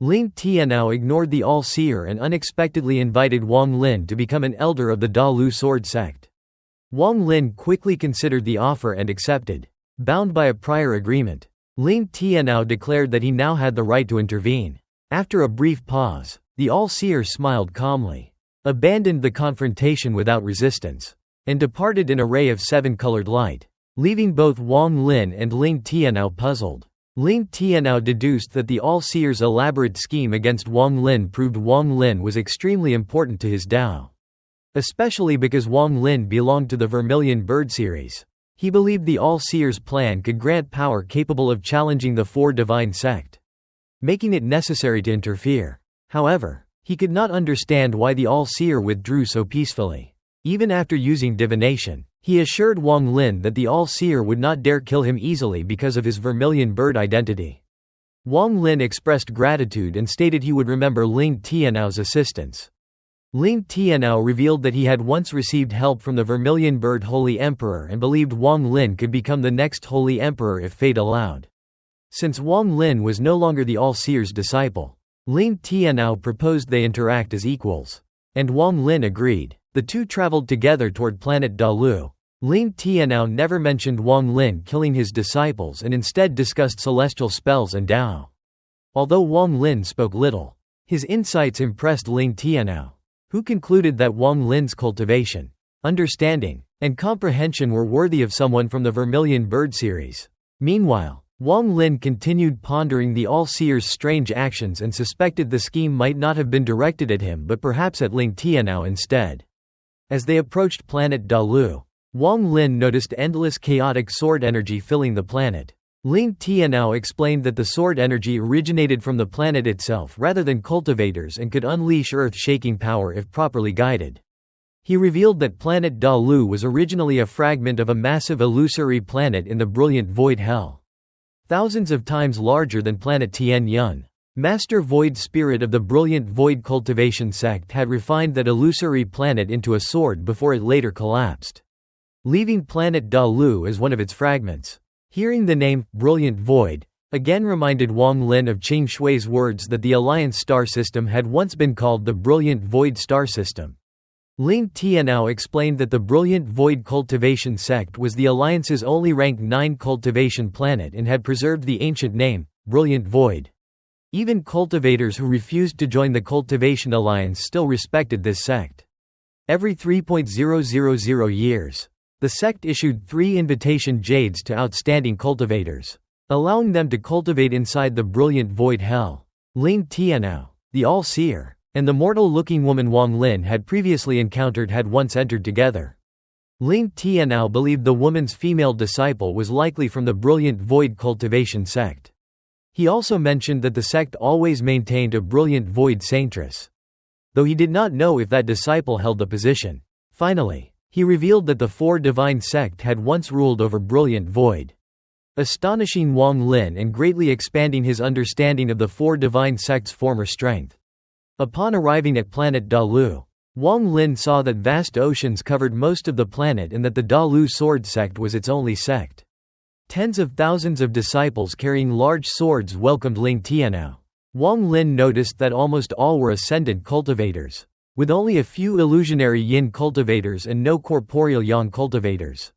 Ling Tianao ignored the All-Seer and unexpectedly invited Wang Lin to become an elder of the Da Lu sword sect. Wang Lin quickly considered the offer and accepted. Bound by a prior agreement, Ling Tianao declared that he now had the right to intervene. After a brief pause, the All-Seer smiled calmly, abandoned the confrontation without resistance, and departed in a ray of seven-colored light, leaving both Wang Lin and Ling Tianao puzzled. Ling Tianao deduced that the All-Seer's elaborate scheme against Wang Lin proved Wang Lin was extremely important to his Dao. Especially because Wang Lin belonged to the Vermilion Bird series. He believed the All-Seer's plan could grant power capable of challenging the Four Divine sect, making it necessary to interfere. However, he could not understand why the All-Seer withdrew so peacefully. Even after using divination, he assured Wang Lin that the All-Seer would not dare kill him easily because of his Vermilion Bird identity. Wang Lin expressed gratitude and stated he would remember Ling Tianao's assistance. Ling Tianao revealed that he had once received help from the Vermilion Bird Holy Emperor and believed Wang Lin could become the next Holy Emperor if fate allowed. Since Wang Lin was no longer the All-Seer's disciple, Ling Tianao proposed they interact as equals. And Wang Lin agreed. The two traveled together toward planet Da Lu. Ling Tianao never mentioned Wang Lin killing his disciples and instead discussed celestial spells and Dao. Although Wang Lin spoke little, his insights impressed Ling Tianao, who concluded that Wang Lin's cultivation, understanding, and comprehension were worthy of someone from the Vermilion Bird series. Meanwhile, Wang Lin continued pondering the All-Seer's strange actions and suspected the scheme might not have been directed at him but perhaps at Ling Tianao instead. As they approached planet Da Lu, Wang Lin noticed endless chaotic sword energy filling the planet. Ling Tianao explained that the sword energy originated from the planet itself rather than cultivators and could unleash earth-shaking power if properly guided. He revealed that planet Da Lu was originally a fragment of a massive illusory planet in the brilliant void hell, thousands of times larger than planet Tian Yun. Master Void Spirit of the Brilliant Void Cultivation Sect had refined that illusory planet into a sword before it later collapsed, leaving planet Da Lu as one of its fragments. Hearing the name, Brilliant Void, again reminded Wang Lin of Qing Shui's words that the Alliance star system had once been called the Brilliant Void Star System. Ling Tianao explained that the Brilliant Void Cultivation Sect was the Alliance's only rank 9 cultivation planet and had preserved the ancient name, Brilliant Void. Even cultivators who refused to join the Cultivation Alliance still respected this sect. Every 3.000 years, the sect issued 3 invitation jades to outstanding cultivators, allowing them to cultivate inside the brilliant void hell. Ling Tianao, the All-Seer, and the mortal-looking woman Wang Lin had previously encountered had once entered together. Ling Tianao believed the woman's female disciple was likely from the brilliant void cultivation sect. He also mentioned that the sect always maintained a brilliant void saintress, though he did not know if that disciple held the position. Finally, he revealed that the Four Divine sect had once ruled over brilliant void, astonishing Wang Lin and greatly expanding his understanding of the Four Divine sect's former strength. Upon arriving at planet Da Lu, Wang Lin saw that vast oceans covered most of the planet and that the Da Lu sword sect was its only sect. Tens of thousands of disciples carrying large swords welcomed Ling Tianao. Wang Lin noticed that almost all were ascendant cultivators, with only a few illusionary yin cultivators and no corporeal yang cultivators.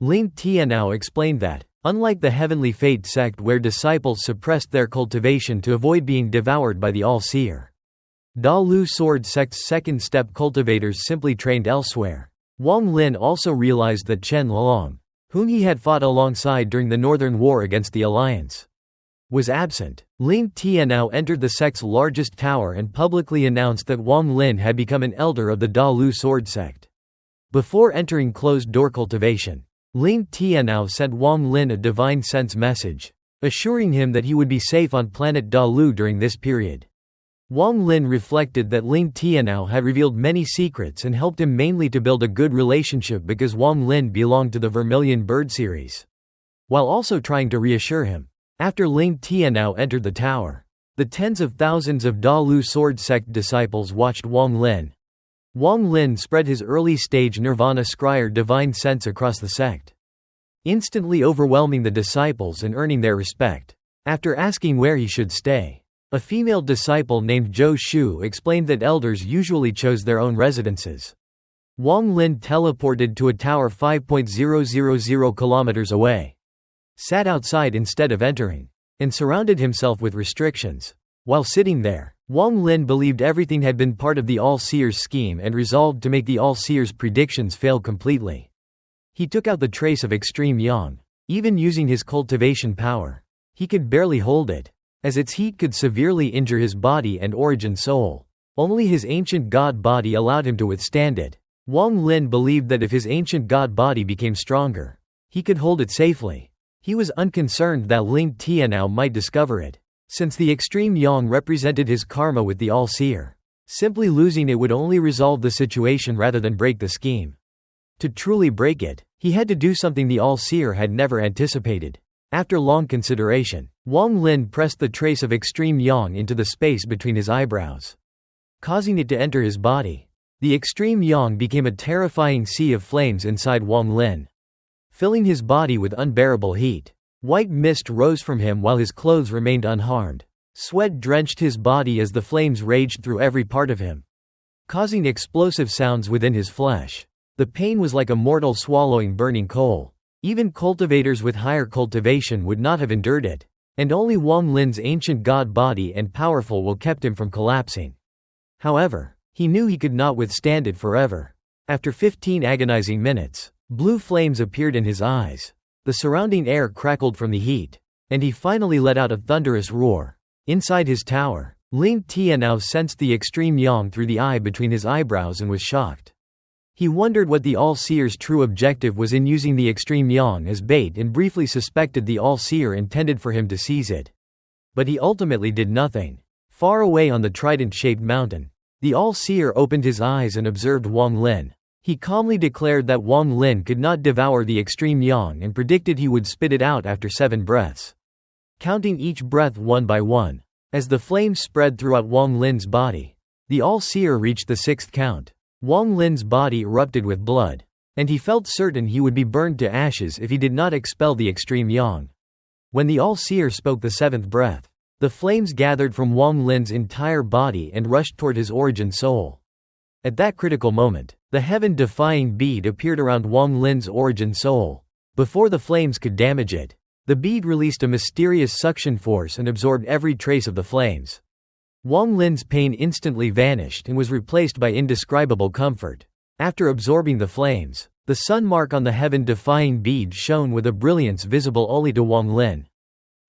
Ling Tianao explained that, unlike the Heavenly Fate sect where disciples suppressed their cultivation to avoid being devoured by the All-Seer, Da Lu sword sect's second-step cultivators simply trained elsewhere. Wang Lin also realized that Chen Long, whom he had fought alongside during the Northern War against the Alliance, was absent. Ling Tianao entered the sect's largest tower and publicly announced that Wang Lin had become an elder of the Da Lu sword sect. Before entering closed-door cultivation, Ling Tianao sent Wang Lin a divine sense message, assuring him that he would be safe on planet Da Lu during this period. Wang Lin reflected that Ling Tianao had revealed many secrets and helped him mainly to build a good relationship because Wang Lin belonged to the Vermilion Bird series, while also trying to reassure him. After Ling Tianao entered the tower, the tens of thousands of Da Lu sword sect disciples watched Wang Lin. Wang Lin spread his early-stage Nirvana Scryer divine sense across the sect, instantly overwhelming the disciples and earning their respect. After asking where he should stay, A female disciple named Zhou Shu explained that elders usually chose their own residences. Wang Lin teleported to a tower 5.000 kilometers away, sat outside instead of entering, and surrounded himself with restrictions. While sitting there, Wang Lin believed everything had been part of the All-Seer's scheme and resolved to make the All-Seer's predictions fail completely. He took out the trace of extreme yang. Even using his cultivation power, he could barely hold it, as its heat could severely injure his body and origin soul. Only his ancient god body allowed him to withstand it. Wang Lin believed that if his ancient god body became stronger, he could hold it safely. He was unconcerned that Ling Tianao might discover it, since the extreme yang represented his karma with the All-Seer. Simply losing it would only resolve the situation rather than break the scheme. To truly break it, he had to do something the All-Seer had never anticipated. After long consideration, Wang Lin pressed the trace of extreme yang into the space between his eyebrows, causing it to enter his body. The extreme yang became a terrifying sea of flames inside Wang Lin, filling his body with unbearable heat. White mist rose from him while his clothes remained unharmed. Sweat drenched his body as the flames raged through every part of him, causing explosive sounds within his flesh. The pain was like a mortal swallowing burning coal. Even cultivators with higher cultivation would not have endured it, and only Wang Lin's ancient god body and powerful will kept him from collapsing. However, he knew he could not withstand it forever. After 15 agonizing minutes, blue flames appeared in his eyes. The surrounding air crackled from the heat, and he finally let out a thunderous roar. Inside his tower, Ling Tianao sensed the extreme yang through the eye between his eyebrows and was shocked. He wondered what the All-Seer's true objective was in using the extreme yang as bait and briefly suspected the All-Seer intended for him to seize it. But he ultimately did nothing. Far away on the trident-shaped mountain, the All-Seer opened his eyes and observed Wang Lin. He calmly declared that Wang Lin could not devour the extreme yang and predicted he would spit it out after 7 breaths, counting each breath one by one. As the flames spread throughout Wang Lin's body, the All-Seer reached the 6th count. Wang Lin's body erupted with blood, and he felt certain he would be burned to ashes if he did not expel the extreme yang. When the All-Seer spoke the 7th breath, the flames gathered from Wang Lin's entire body and rushed toward his origin soul. At that critical moment, the Heaven-Defying Bead appeared around Wang Lin's origin soul. Before the flames could damage it, the bead released a mysterious suction force and absorbed every trace of the flames. Wang Lin's pain instantly vanished and was replaced by indescribable comfort. After absorbing the flames, the sun mark on the Heaven-Defying Bead shone with a brilliance visible only to Wang Lin.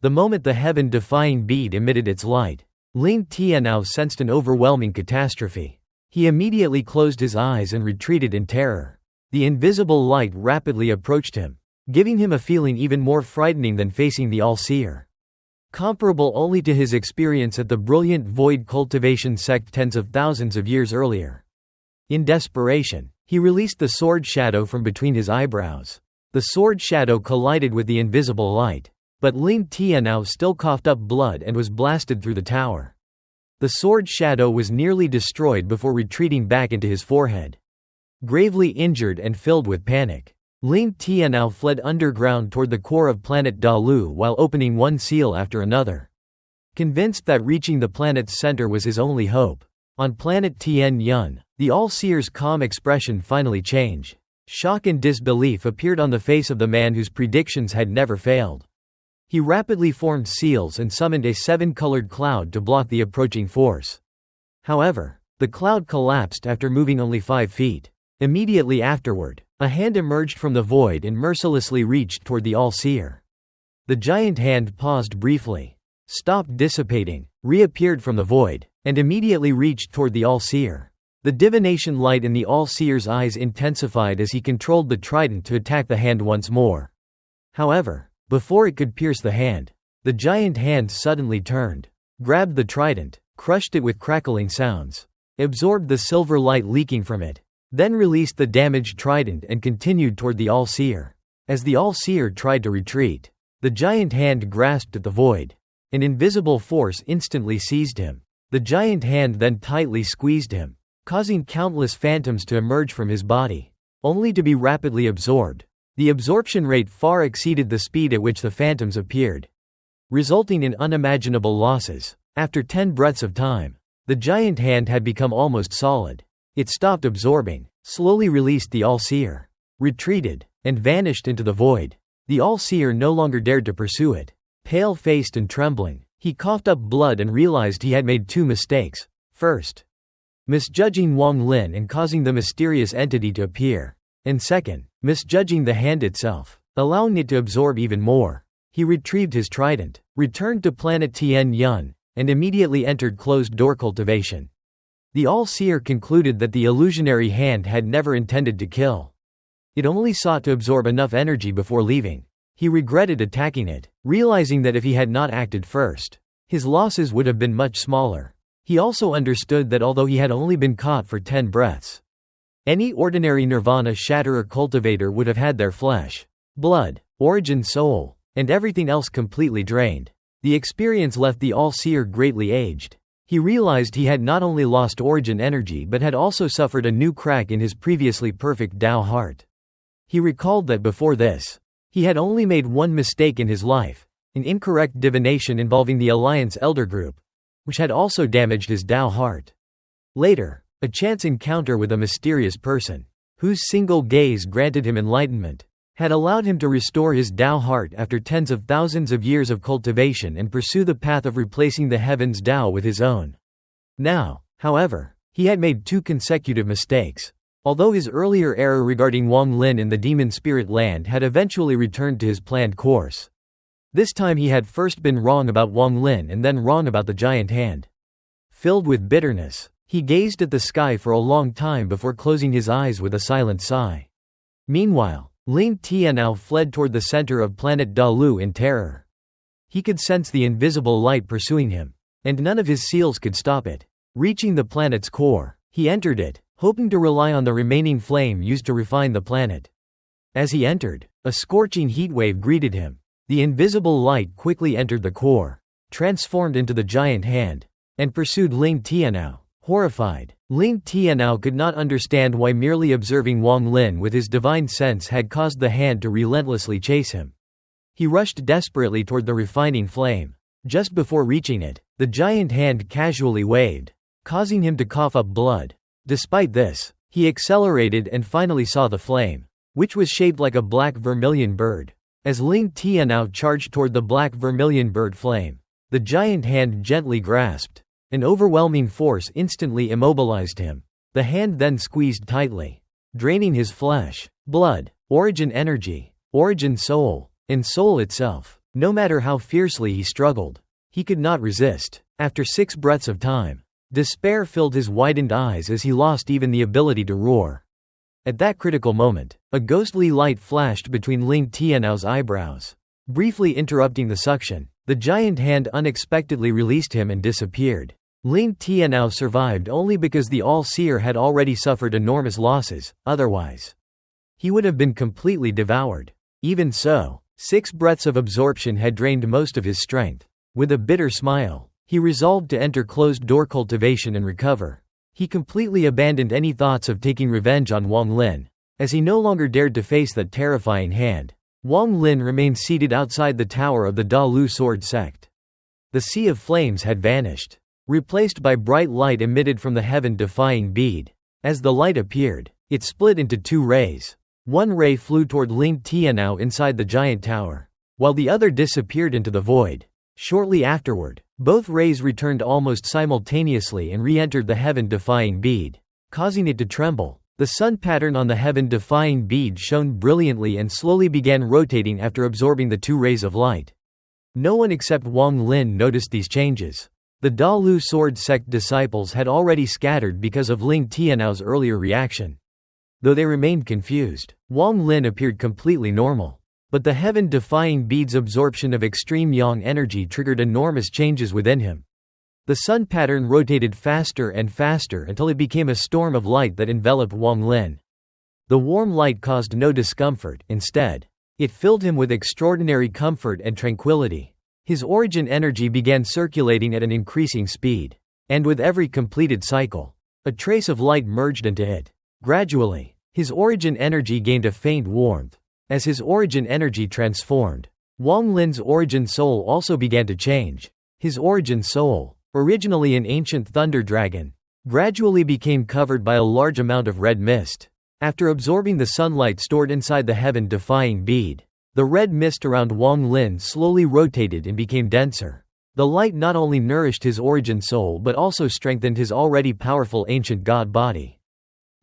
The moment the Heaven-Defying Bead emitted its light, Ling Tianao sensed an overwhelming catastrophe. He immediately closed his eyes and retreated in terror. The invisible light rapidly approached him, giving him a feeling even more frightening than facing the All-Seer, comparable only to his experience at the brilliant void cultivation sect tens of thousands of years earlier. In desperation, he released the sword shadow from between his eyebrows. The sword shadow collided with the invisible light, but Ling Tianao still coughed up blood and was blasted through the tower. The sword shadow was nearly destroyed before retreating back into his forehead. Gravely injured and filled with panic, Ling Tianao fled underground toward the core of planet Dalu while opening one seal after another, convinced that reaching the planet's center was his only hope. On planet Tian Yun, the All-Seer's calm expression finally changed. Shock and disbelief appeared on the face of the man whose predictions had never failed. He rapidly formed seals and summoned a 7-colored cloud to block the approaching force. However, the cloud collapsed after moving only 5 feet. Immediately afterward, a hand emerged from the void and mercilessly reached toward the All-Seer. The giant hand paused briefly, stopped dissipating, reappeared from the void, and immediately reached toward the All-Seer. The divination light in the All-Seer's eyes intensified as he controlled the trident to attack the hand once more. However, before it could pierce the hand, the giant hand suddenly turned, grabbed the trident, crushed it with crackling sounds, absorbed the silver light leaking from it, then released the damaged trident and continued toward the All-Seer. As the All-Seer tried to retreat, the giant hand grasped at the void. An invisible force instantly seized him. The giant hand then tightly squeezed him, causing countless phantoms to emerge from his body, only to be rapidly absorbed. The absorption rate far exceeded the speed at which the phantoms appeared, resulting in unimaginable losses. After 10 breaths of time, the giant hand had become almost solid. It stopped absorbing, slowly released the All-Seer, retreated, and vanished into the void. The All-Seer no longer dared to pursue it. Pale-faced and trembling, he coughed up blood and realized he had made 2 mistakes. First, misjudging Wang Lin and causing the mysterious entity to appear. And second, misjudging the hand itself, allowing it to absorb even more. He retrieved his trident, returned to planet Tian Yun, and immediately entered closed-door cultivation. The All-Seer concluded that the illusionary hand had never intended to kill. It only sought to absorb enough energy before leaving. He regretted attacking it, realizing that if he had not acted first, his losses would have been much smaller. He also understood that although he had only been caught for 10 breaths, any ordinary nirvana shatterer cultivator would have had their flesh, blood, origin soul, and everything else completely drained. The experience left the All-Seer greatly aged. He realized he had not only lost origin energy but had also suffered a new crack in his previously perfect Tao heart. He recalled that before this, he had only made one mistake in his life, an incorrect divination involving the Alliance Elder Group, which had also damaged his Tao heart. Later, a chance encounter with a mysterious person, whose single gaze granted him enlightenment, had allowed him to restore his Tao heart after tens of thousands of years of cultivation and pursue the path of replacing the heavens Tao with his own. Now, however, he had made 2 consecutive mistakes. Although his earlier error regarding Wang Lin in the demon spirit land had eventually returned to his planned course. This time he had first been wrong about Wang Lin and then wrong about the giant hand. Filled with bitterness, he gazed at the sky for a long time before closing his eyes with a silent sigh. Meanwhile, Ling Tianao fled toward the center of planet Dalu in terror. He could sense the invisible light pursuing him, and none of his seals could stop it. Reaching the planet's core, he entered it, hoping to rely on the remaining flame used to refine the planet. As he entered, a scorching heatwave greeted him. The invisible light quickly entered the core, transformed into the giant hand, and pursued Ling Tianao. Horrified, Ling Tianao could not understand why merely observing Wang Lin with his divine sense had caused the hand to relentlessly chase him. He rushed desperately toward the refining flame. Just before reaching it, the giant hand casually waved, causing him to cough up blood. Despite this, he accelerated and finally saw the flame, which was shaped like a black vermilion bird. As Ling Tianao charged toward the black vermilion bird flame, the giant hand gently grasped. An overwhelming force instantly immobilized him. The hand then squeezed tightly, draining his flesh, blood, origin energy, origin soul, and soul itself. No matter how fiercely he struggled, he could not resist. After 6 breaths of time, despair filled his widened eyes as he lost even the ability to roar. At that critical moment, a ghostly light flashed between Ling Tianao's eyebrows. Briefly interrupting the suction, the giant hand unexpectedly released him and disappeared. Ling Tianao survived only because the All-Seer had already suffered enormous losses, otherwise he would have been completely devoured. Even so, 6 breaths of absorption had drained most of his strength. With a bitter smile, he resolved to enter closed-door cultivation and recover. He completely abandoned any thoughts of taking revenge on Wang Lin, as he no longer dared to face that terrifying hand. Wang Lin remained seated outside the tower of the Dalu sword sect. The sea of flames had vanished, replaced by bright light emitted from the Heaven-Defying bead. As the light appeared, it split into 2 rays. One ray flew toward Ling Tianao inside the giant tower, while the other disappeared into the void. Shortly afterward, both rays returned almost simultaneously and re-entered the Heaven-Defying bead, causing it to tremble. The sun pattern on the Heaven-Defying bead shone brilliantly and slowly began rotating after absorbing the 2 rays of light. No one except Wang Lin noticed these changes. The Dalu sword sect disciples had already scattered because of Ling Tianao's earlier reaction. Though they remained confused, Wang Lin appeared completely normal. But the Heaven-Defying bead's absorption of extreme yang energy triggered enormous changes within him. The sun pattern rotated faster and faster until it became a storm of light that enveloped Wang Lin. The warm light caused no discomfort, instead, it filled him with extraordinary comfort and tranquility. His origin energy began circulating at an increasing speed, and with every completed cycle, a trace of light merged into it. Gradually, his origin energy gained a faint warmth. As his origin energy transformed, Wang Lin's origin soul also began to change. His origin soul, originally an ancient thunder dragon, gradually became covered by a large amount of red mist. After absorbing the sunlight stored inside the Heaven-Defying Bead, the red mist around Wang Lin slowly rotated and became denser. The light not only nourished his origin soul but also strengthened his already powerful ancient god body.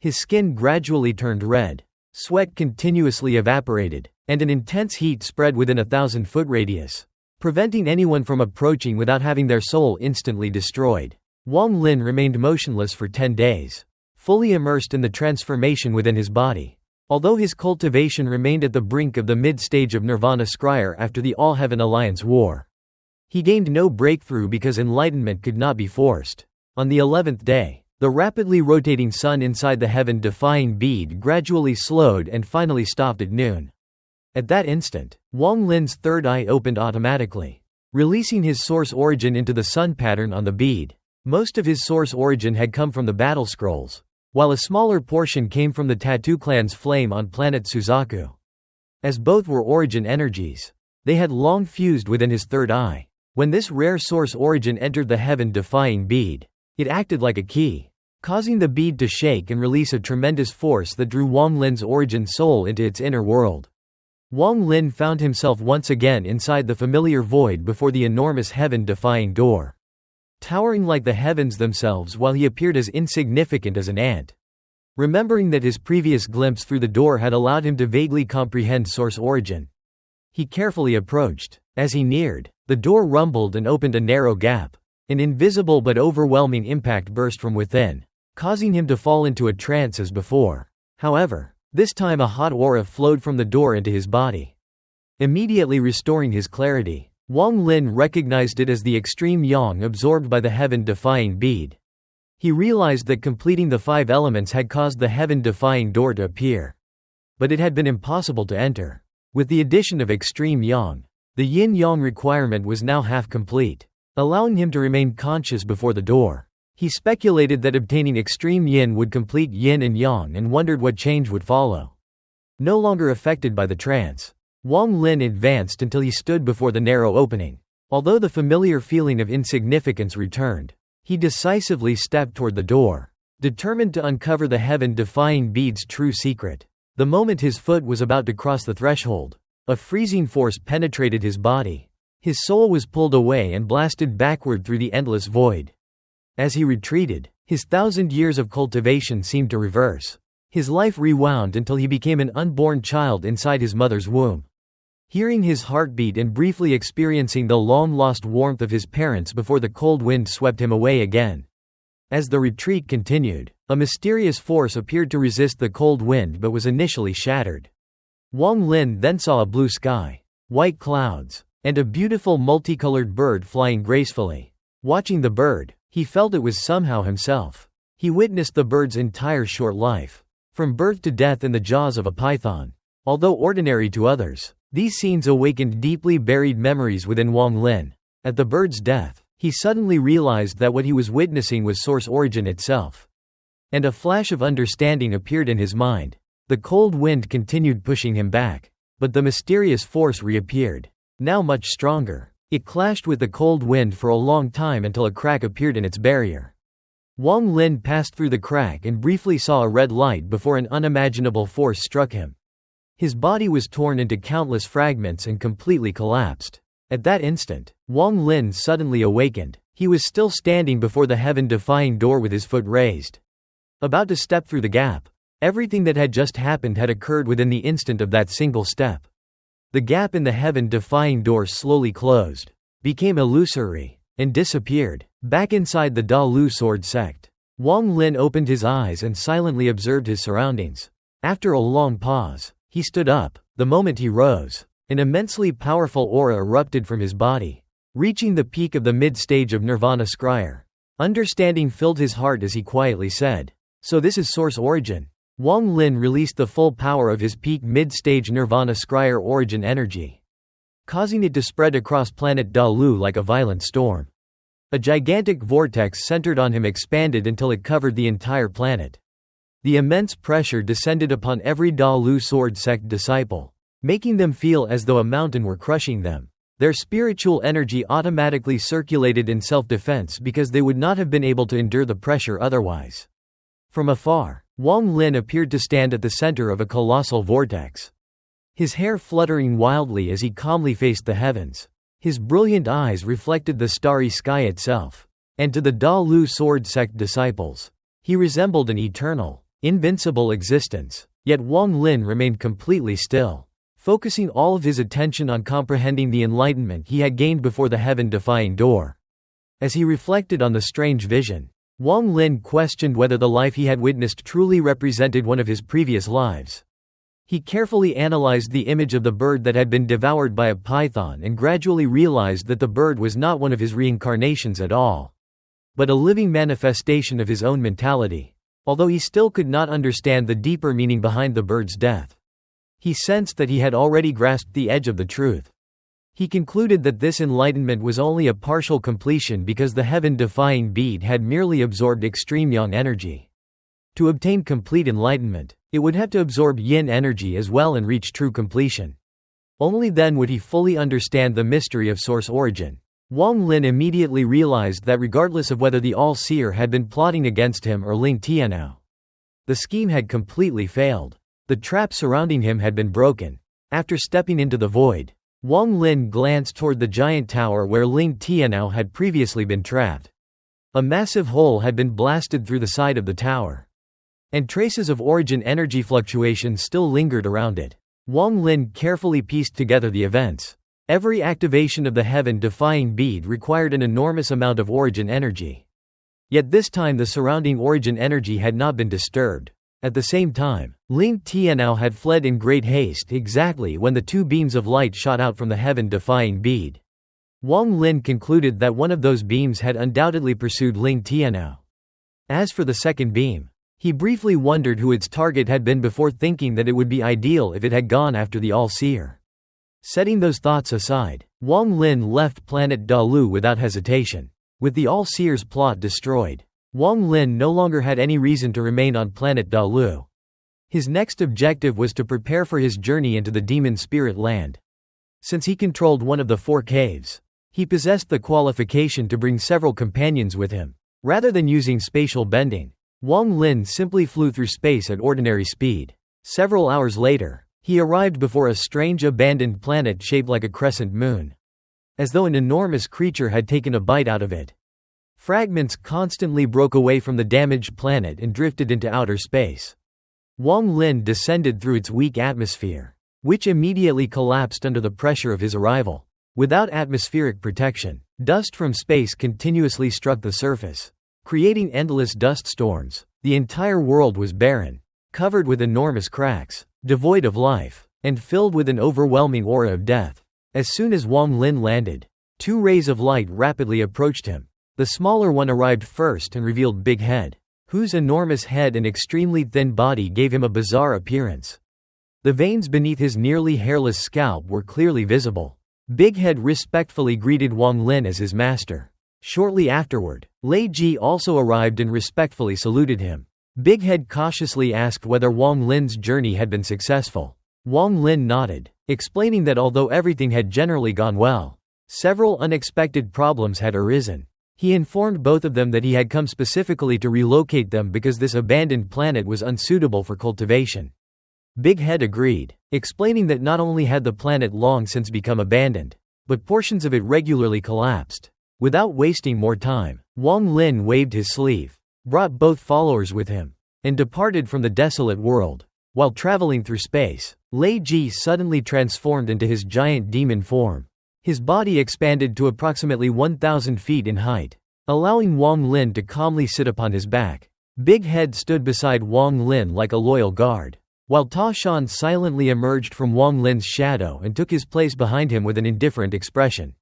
His skin gradually turned red, sweat continuously evaporated, and an intense heat spread within a 1,000-foot radius, preventing anyone from approaching without having their soul instantly destroyed. Wang Lin remained motionless for 10 days, fully immersed in the transformation within his body. Although his cultivation remained at the brink of the mid-stage of Nirvana Scryer after the All-Heaven Alliance War, he gained no breakthrough because enlightenment could not be forced. On the 11th day, the rapidly rotating sun inside the Heaven-Defying Bead gradually slowed and finally stopped at noon. At that instant, Wang Lin's third eye opened automatically, releasing his source origin into the sun pattern on the bead. Most of his source origin had come from the battle scrolls, while a smaller portion came from the Tattoo Clan's flame on planet Suzaku. As both were origin energies, they had long fused within his third eye. When this rare source origin entered the Heaven-Defying Bead, it acted like a key, causing the bead to shake and release a tremendous force that drew Wang Lin's origin soul into its inner world. Wang Lin found himself once again inside the familiar void before the enormous Heaven-Defying door, towering like the heavens themselves while he appeared as insignificant as an ant. Remembering that his previous glimpse through the door had allowed him to vaguely comprehend source origin, he carefully approached. As he neared, the door rumbled and opened a narrow gap. An invisible but overwhelming impact burst from within, causing him to fall into a trance as before. However, this time a hot aura flowed from the door into his body, immediately restoring his clarity. Wang Lin recognized it as the extreme yang absorbed by the Heaven-Defying Bead. He realized that completing the 5 elements had caused the Heaven-Defying door to appear, but it had been impossible to enter. With the addition of extreme yang, the yin-yang requirement was now half complete, allowing him to remain conscious before the door. He speculated that obtaining extreme yin would complete yin and yang and wondered what change would follow. No longer affected by the trance, Wang Lin advanced until he stood before the narrow opening. Although the familiar feeling of insignificance returned, he decisively stepped toward the door, determined to uncover the Heaven-Defying Bead's true secret. The moment his foot was about to cross the threshold, a freezing force penetrated his body. His soul was pulled away and blasted backward through the endless void. As he retreated, his 1,000 years of cultivation seemed to reverse. His life rewound until he became an unborn child inside his mother's womb. Hearing his heartbeat and briefly experiencing the long-lost warmth of his parents before the cold wind swept him away again. As the retreat continued, a mysterious force appeared to resist the cold wind but was initially shattered. Wang Lin then saw a blue sky, white clouds, and a beautiful multicolored bird flying gracefully. Watching the bird, he felt it was somehow himself. He witnessed the bird's entire short life, from birth to death in the jaws of a python. Although ordinary to others, these scenes awakened deeply buried memories within Wang Lin. At the bird's death, he suddenly realized that what he was witnessing was source origin itself. And a flash of understanding appeared in his mind. The cold wind continued pushing him back, but the mysterious force reappeared, now much stronger. It clashed with the cold wind for a long time until a crack appeared in its barrier. Wang Lin passed through the crack and briefly saw a red light before an unimaginable force struck him. His body was torn into countless fragments and completely collapsed. At that instant, Wang Lin suddenly awakened. He was still standing before the Heaven-Defying door with his foot raised, about to step through the gap. Everything that had just happened had occurred within the instant of that single step. The gap in the Heaven-Defying door slowly closed, became illusory, and disappeared. Back inside the Dalu sword sect, Wang Lin opened his eyes and silently observed his surroundings. After a long pause, he stood up. The moment he rose, an immensely powerful aura erupted from his body, reaching the peak of the mid-stage of Nirvana Scryer. Understanding filled his heart as he quietly said, "So this is source origin." Wang Lin released the full power of his peak mid-stage Nirvana Scryer origin energy, causing it to spread across planet Dalu like a violent storm. A gigantic vortex centered on him expanded until it covered the entire planet. The immense pressure descended upon every Dalu sword sect disciple, making them feel as though a mountain were crushing them. Their spiritual energy automatically circulated in self-defense because they would not have been able to endure the pressure otherwise. From afar, Wang Lin appeared to stand at the center of a colossal vortex. His hair fluttering wildly as he calmly faced the heavens. His brilliant eyes reflected the starry sky itself. And to the Da Lu sword sect disciples, he resembled an eternal, invincible existence. Yet Wang Lin remained completely still, focusing all of his attention on comprehending the enlightenment he had gained before the heaven-defying door. As he reflected on the strange vision, Wang Lin questioned whether the life he had witnessed truly represented one of his previous lives. He carefully analyzed the image of the bird that had been devoured by a python and gradually realized that the bird was not one of his reincarnations at all, but a living manifestation of his own mentality. Although he still could not understand the deeper meaning behind the bird's death, he sensed that he had already grasped the edge of the truth. He concluded that this enlightenment was only a partial completion because the heaven-defying bead had merely absorbed extreme yang energy. To obtain complete enlightenment, it would have to absorb yin energy as well and reach true completion. Only then would he fully understand the mystery of source origin. Wang Lin immediately realized that regardless of whether the All-Seer had been plotting against him or Ling Tianao, the scheme had completely failed. The trap surrounding him had been broken. After stepping into the void, Wang Lin glanced toward the giant tower where Ling Tianao had previously been trapped. A massive hole had been blasted through the side of the tower, and traces of origin energy fluctuation still lingered around it. Wang Lin carefully pieced together the events. Every activation of the heaven-defying bead required an enormous amount of origin energy. Yet this time the surrounding origin energy had not been disturbed. At the same time, Ling Tianao had fled in great haste exactly when the two beams of light shot out from the heaven-defying bead. Wang Lin concluded that one of those beams had undoubtedly pursued Ling Tianao. As for the second beam, he briefly wondered who its target had been before thinking that it would be ideal if it had gone after the All-Seer. Setting those thoughts aside, Wang Lin left planet Da Lu without hesitation. With the All-Seer's plot destroyed, Wang Lin no longer had any reason to remain on planet Da Lu. His next objective was to prepare for his journey into the demon spirit land. Since he controlled one of the 4 caves, he possessed the qualification to bring several companions with him. Rather than using spatial bending, Wang Lin simply flew through space at ordinary speed. Several hours later, he arrived before a strange abandoned planet shaped like a crescent moon, as though an enormous creature had taken a bite out of it. Fragments constantly broke away from the damaged planet and drifted into outer space. Wang Lin descended through its weak atmosphere, which immediately collapsed under the pressure of his arrival. Without atmospheric protection, dust from space continuously struck the surface, creating endless dust storms. The entire world was barren, covered with enormous cracks, devoid of life, and filled with an overwhelming aura of death. As soon as Wang Lin landed, 2 rays of light rapidly approached him. The smaller one arrived first and revealed Big Head, whose enormous head and extremely thin body gave him a bizarre appearance. The veins beneath his nearly hairless scalp were clearly visible. Big Head respectfully greeted Wang Lin as his master. Shortly afterward, Lei Ji also arrived and respectfully saluted him. Big Head cautiously asked whether Wang Lin's journey had been successful. Wang Lin nodded, explaining that although everything had generally gone well, several unexpected problems had arisen. He informed both of them that he had come specifically to relocate them because this abandoned planet was unsuitable for cultivation. Big Head agreed, explaining that not only had the planet long since become abandoned, but portions of it regularly collapsed. Without wasting more time, Wang Lin waved his sleeve, brought both followers with him, and departed from the desolate world. While traveling through space, Lei Ji suddenly transformed into his giant demon form. His body expanded to approximately 1,000 feet in height, allowing Wang Lin to calmly sit upon his back. Big Head stood beside Wang Lin like a loyal guard, while Ta Shan silently emerged from Wang Lin's shadow and took his place behind him with an indifferent expression.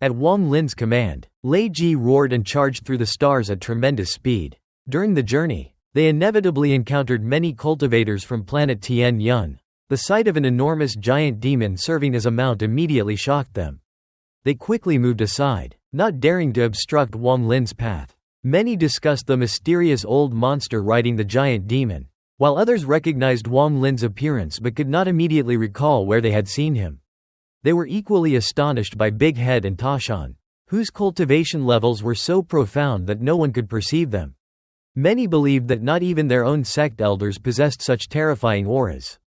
At Wang Lin's command, Lei Ji roared and charged through the stars at tremendous speed. During the journey, they inevitably encountered many cultivators from planet Tian Yun. The sight of an enormous giant demon serving as a mount immediately shocked them. They quickly moved aside, not daring to obstruct Wang Lin's path. Many discussed the mysterious old monster riding the giant demon, while others recognized Wang Lin's appearance but could not immediately recall where they had seen him. They were equally astonished by Big Head and Tashan, whose cultivation levels were so profound that no one could perceive them. Many believed that not even their own sect elders possessed such terrifying auras.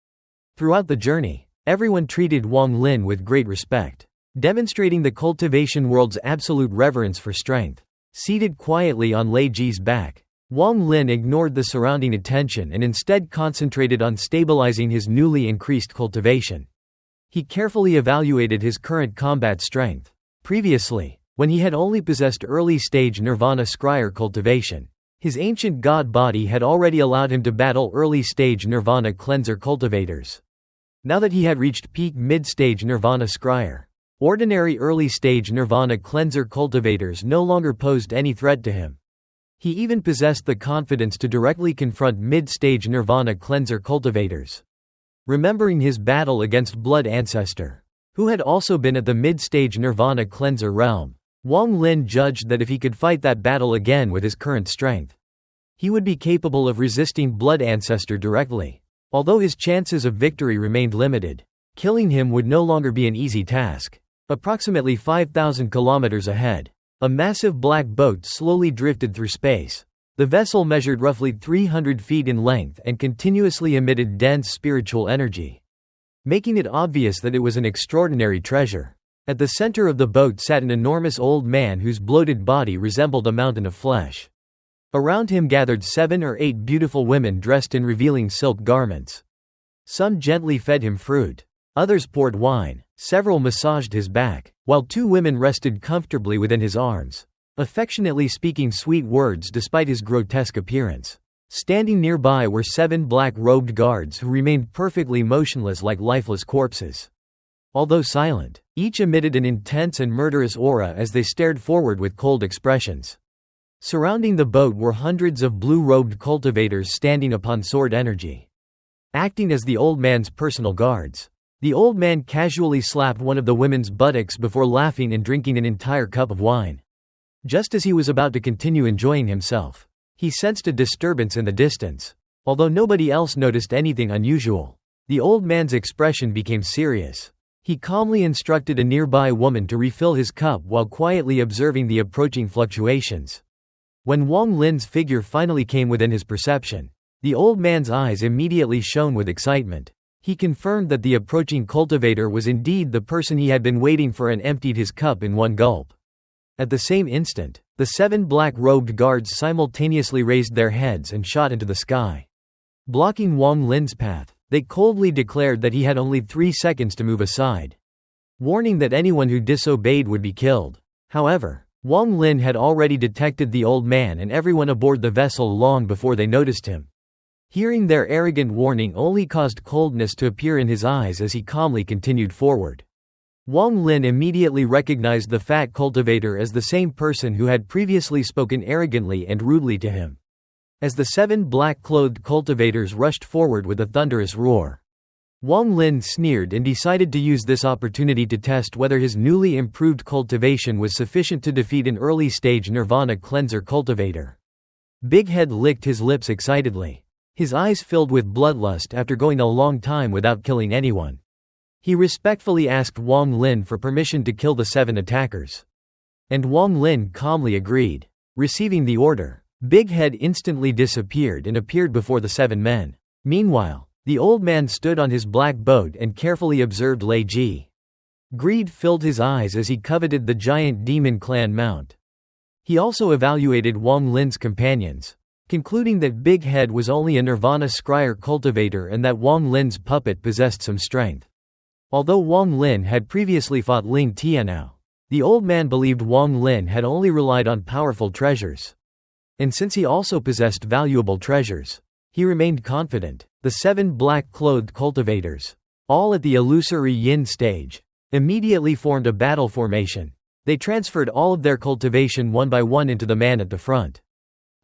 Throughout the journey, everyone treated Wang Lin with great respect, demonstrating the cultivation world's absolute reverence for strength. Seated quietly on Lei Ji's back, Wang Lin ignored the surrounding attention and instead concentrated on stabilizing his newly increased cultivation. He carefully evaluated his current combat strength. Previously, when he had only possessed early-stage Nirvana Scryer cultivation, his ancient god body had already allowed him to battle early-stage Nirvana Cleanser cultivators. Now that he had reached peak mid-stage Nirvana Scryer, ordinary early-stage Nirvana Cleanser cultivators no longer posed any threat to him. He even possessed the confidence to directly confront mid-stage Nirvana Cleanser cultivators. Remembering his battle against Blood Ancestor, who had also been at the mid-stage Nirvana Cleanser realm, Wang Lin judged that if he could fight that battle again with his current strength, he would be capable of resisting Blood Ancestor directly. Although his chances of victory remained limited, killing him would no longer be an easy task. Approximately 5,000 kilometers ahead, a massive black boat slowly drifted through space. The vessel measured roughly 300 feet in length and continuously emitted dense spiritual energy, making it obvious that it was an extraordinary treasure. At the center of the boat sat an enormous old man whose bloated body resembled a mountain of flesh. Around him gathered 7 or 8 beautiful women dressed in revealing silk garments. Some gently fed him fruit. Others poured wine. Several massaged his back, while 2 women rested comfortably within his arms, affectionately speaking sweet words despite his grotesque appearance. Standing nearby were 7 black-robed guards who remained perfectly motionless like lifeless corpses. Although silent, each emitted an intense and murderous aura as they stared forward with cold expressions. Surrounding the boat were hundreds of blue-robed cultivators standing upon sword energy, acting as the old man's personal guards. The old man casually slapped one of the women's buttocks before laughing and drinking an entire cup of wine. Just as he was about to continue enjoying himself, he sensed a disturbance in the distance. Although nobody else noticed anything unusual, the old man's expression became serious. He calmly instructed a nearby woman to refill his cup while quietly observing the approaching fluctuations. When Wang Lin's figure finally came within his perception, the old man's eyes immediately shone with excitement. He confirmed that the approaching cultivator was indeed the person he had been waiting for and emptied his cup in one gulp. At the same instant, the 7 black-robed guards simultaneously raised their heads and shot into the sky. Blocking Wang Lin's path, they coldly declared that he had only 3 seconds to move aside, warning that anyone who disobeyed would be killed. However, Wang Lin had already detected the old man and everyone aboard the vessel long before they noticed him. Hearing their arrogant warning only caused coldness to appear in his eyes as he calmly continued forward. Wang Lin immediately recognized the fat cultivator as the same person who had previously spoken arrogantly and rudely to him. As the 7 black-clothed cultivators rushed forward with a thunderous roar, Wang Lin sneered and decided to use this opportunity to test whether his newly improved cultivation was sufficient to defeat an early-stage Nirvana Cleanser cultivator. Big Head licked his lips excitedly. His eyes filled with bloodlust after going a long time without killing anyone. He respectfully asked Wang Lin for permission to kill the 7 attackers. And Wang Lin calmly agreed. Receiving the order, Big Head instantly disappeared and appeared before the 7 men. Meanwhile, the old man stood on his black boat and carefully observed Lei Ji. Greed filled his eyes as he coveted the giant demon clan mount. He also evaluated Wang Lin's companions, concluding that Big Head was only a Nirvana Scryer cultivator and that Wang Lin's puppet possessed some strength. Although Wang Lin had previously fought Ling Tianao, the old man believed Wang Lin had only relied on powerful treasures. And since he also possessed valuable treasures, he remained confident. The 7 black-clothed cultivators, all at the illusory yin stage, immediately formed a battle formation. They transferred all of their cultivation one by one into the man at the front.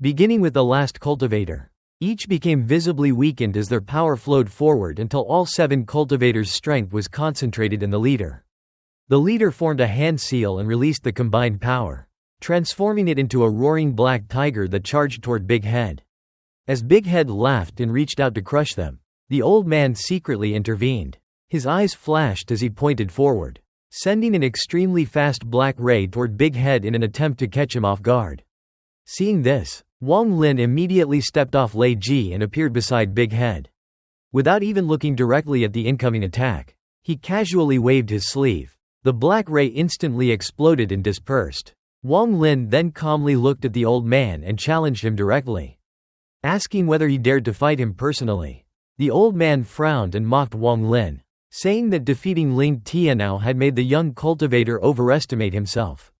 Beginning with the last cultivator, each became visibly weakened as their power flowed forward until all 7 cultivators' strength was concentrated in the leader. The leader formed a hand seal and released the combined power, transforming it into a roaring black tiger that charged toward Big Head. As Big Head laughed and reached out to crush them, the old man secretly intervened. His eyes flashed as he pointed forward, sending an extremely fast black ray toward Big Head in an attempt to catch him off guard. Seeing this, Wang Lin immediately stepped off Lei Ji and appeared beside Big Head. Without even looking directly at the incoming attack, he casually waved his sleeve. The black ray instantly exploded and dispersed. Wang Lin then calmly looked at the old man and challenged him directly, asking whether he dared to fight him personally. The old man frowned and mocked Wang Lin, saying that defeating Ling Tianao had made the young cultivator overestimate himself.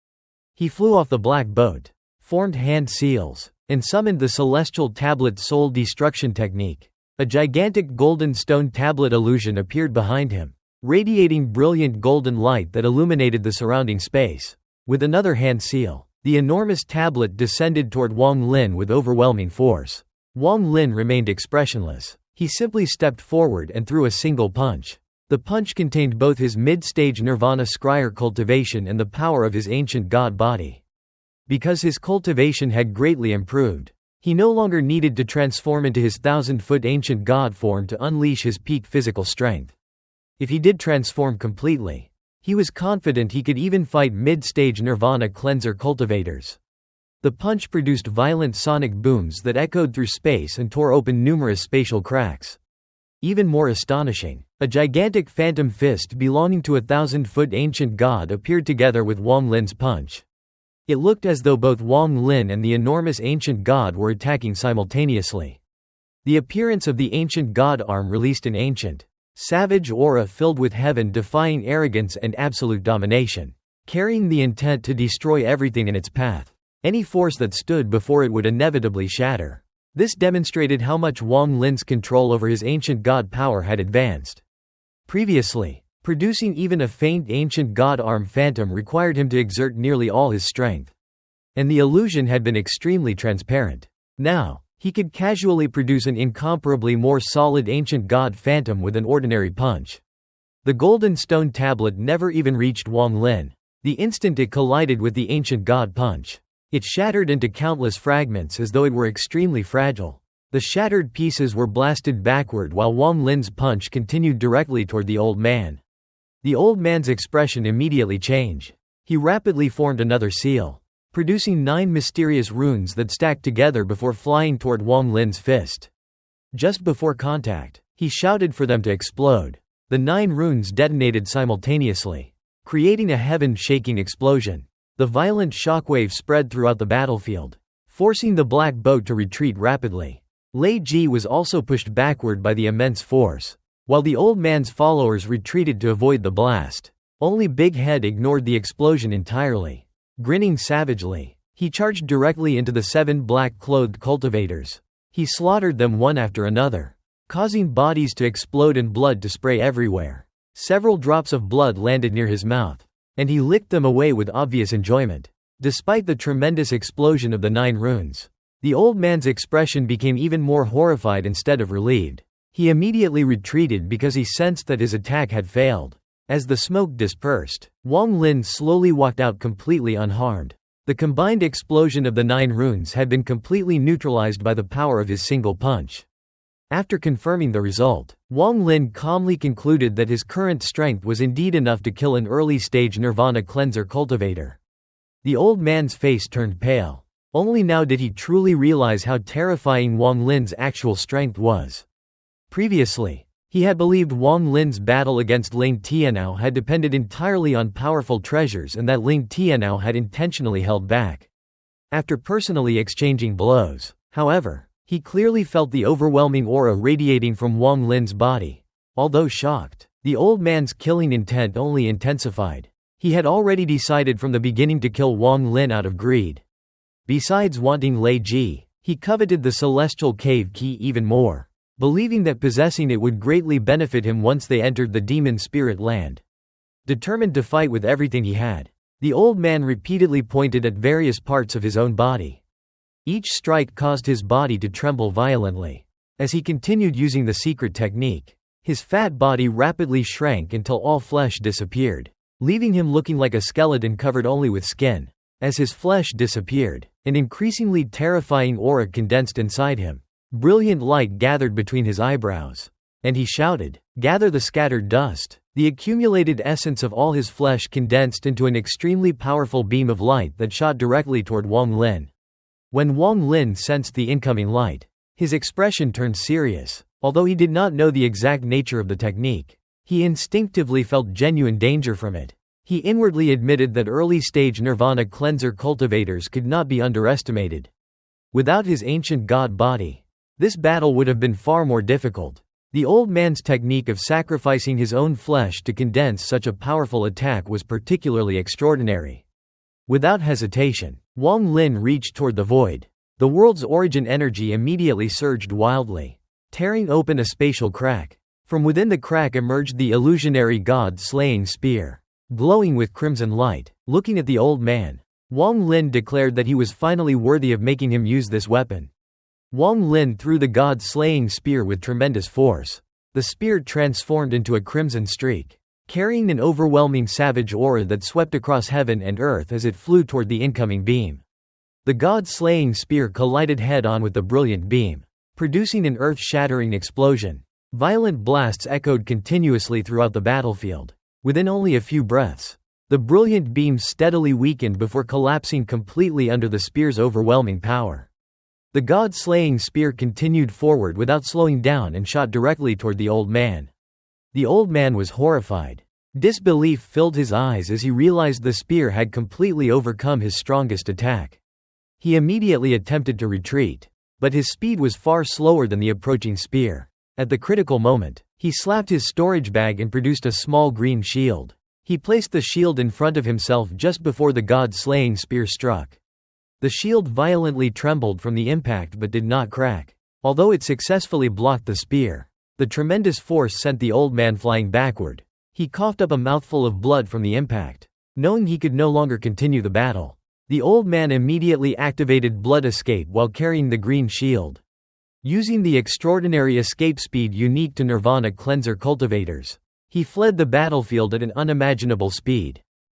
He flew off the black boat, formed hand seals, and summoned the celestial tablet soul destruction technique. A gigantic golden stone tablet illusion appeared behind him, radiating brilliant golden light that illuminated the surrounding space. With another hand seal, the enormous tablet descended toward Wang Lin with overwhelming force. Wang Lin remained expressionless. He simply stepped forward and threw a single punch. The punch contained both his mid-stage nirvana scryer cultivation and the power of his ancient god body. Because his cultivation had greatly improved, he no longer needed to transform into his 1,000-foot ancient god form to unleash his peak physical strength. If he did transform completely, he was confident he could even fight mid-stage nirvana cleanser cultivators. The punch produced violent sonic booms that echoed through space and tore open numerous spatial cracks. Even more astonishing, a gigantic phantom fist belonging to a 1,000-foot ancient god appeared together with Wang Lin's punch. It looked as though both Wang Lin and the enormous ancient god were attacking simultaneously. The appearance of the ancient god arm released an ancient, savage aura filled with heaven-defying arrogance and absolute domination, carrying the intent to destroy everything in its path. Any force that stood before it would inevitably shatter. This demonstrated how much Wang Lin's control over his ancient god power had advanced. Previously, producing even a faint ancient god arm phantom required him to exert nearly all his strength. And the illusion had been extremely transparent. Now, he could casually produce an incomparably more solid ancient god phantom with an ordinary punch. The golden stone tablet never even reached Wang Lin. The instant it collided with the ancient god punch, it shattered into countless fragments as though it were extremely fragile. The shattered pieces were blasted backward while Wang Lin's punch continued directly toward the old man. The old man's expression immediately changed. He rapidly formed another seal, producing 9 mysterious runes that stacked together before flying toward Wang Lin's fist. Just before contact, he shouted for them to explode. The 9 runes detonated simultaneously, creating a heaven-shaking explosion. The violent shockwave spread throughout the battlefield, forcing the black boat to retreat rapidly. Lei Ji was also pushed backward by the immense force, while the old man's followers retreated to avoid the blast. Only Big Head ignored the explosion entirely. Grinning savagely, he charged directly into the 7 black-clothed cultivators. He slaughtered them one after another, causing bodies to explode and blood to spray everywhere. Several drops of blood landed near his mouth, and he licked them away with obvious enjoyment. Despite the tremendous explosion of the 9 runes, the old man's expression became even more horrified instead of relieved. He immediately retreated because he sensed that his attack had failed. As the smoke dispersed, Wang Lin slowly walked out completely unharmed. The combined explosion of the 9 runes had been completely neutralized by the power of his single punch. After confirming the result, Wang Lin calmly concluded that his current strength was indeed enough to kill an early-stage nirvana cleanser cultivator. The old man's face turned pale. Only now did he truly realize how terrifying Wang Lin's actual strength was. Previously, he had believed Wang Lin's battle against Ling Tianao had depended entirely on powerful treasures and that Ling Tianao had intentionally held back. After personally exchanging blows, however, he clearly felt the overwhelming aura radiating from Wang Lin's body. Although shocked, the old man's killing intent only intensified. He had already decided from the beginning to kill Wang Lin out of greed. Besides wanting Lei Ji, he coveted the celestial cave key even more, believing that possessing it would greatly benefit him once they entered the demon spirit land. Determined to fight with everything he had, the old man repeatedly pointed at various parts of his own body. Each strike caused his body to tremble violently. As he continued using the secret technique, his fat body rapidly shrank until all flesh disappeared, leaving him looking like a skeleton covered only with skin. As his flesh disappeared, an increasingly terrifying aura condensed inside him. Brilliant light gathered between his eyebrows. And he shouted, "Gather the scattered dust." The accumulated essence of all his flesh condensed into an extremely powerful beam of light that shot directly toward Wang Lin. When Wang Lin sensed the incoming light, his expression turned serious. Although he did not know the exact nature of the technique, he instinctively felt genuine danger from it. He inwardly admitted that early-stage nirvana cleanser cultivators could not be underestimated. Without his ancient god body, this battle would have been far more difficult. The old man's technique of sacrificing his own flesh to condense such a powerful attack was particularly extraordinary. Without hesitation, Wang Lin reached toward the void. The world's origin energy immediately surged wildly, tearing open a spatial crack. From within the crack emerged the illusionary god-slaying spear, glowing with crimson light. Looking at the old man, Wang Lin declared that he was finally worthy of making him use this weapon. Wang Lin threw the god-slaying spear with tremendous force. The spear transformed into a crimson streak, carrying an overwhelming savage aura that swept across heaven and earth as it flew toward the incoming beam. The god-slaying spear collided head-on with the brilliant beam, producing an earth-shattering explosion. Violent blasts echoed continuously throughout the battlefield. Within only a few breaths, the brilliant beam steadily weakened before collapsing completely under the spear's overwhelming power. The god-slaying spear continued forward without slowing down and shot directly toward the old man. The old man was horrified. Disbelief filled his eyes as he realized the spear had completely overcome his strongest attack. He immediately attempted to retreat, but his speed was far slower than the approaching spear. At the critical moment, he slapped his storage bag and produced a small green shield. He placed the shield in front of himself just before the god-slaying spear struck. The shield violently trembled from the impact but did not crack. Although it successfully blocked the spear, the tremendous force sent the old man flying backward. He coughed up a mouthful of blood from the impact. Knowing he could no longer continue the battle, the old man immediately activated blood escape while carrying the green shield. Using the extraordinary escape speed unique to nirvana cleanser cultivators, he fled the battlefield at an unimaginable speed.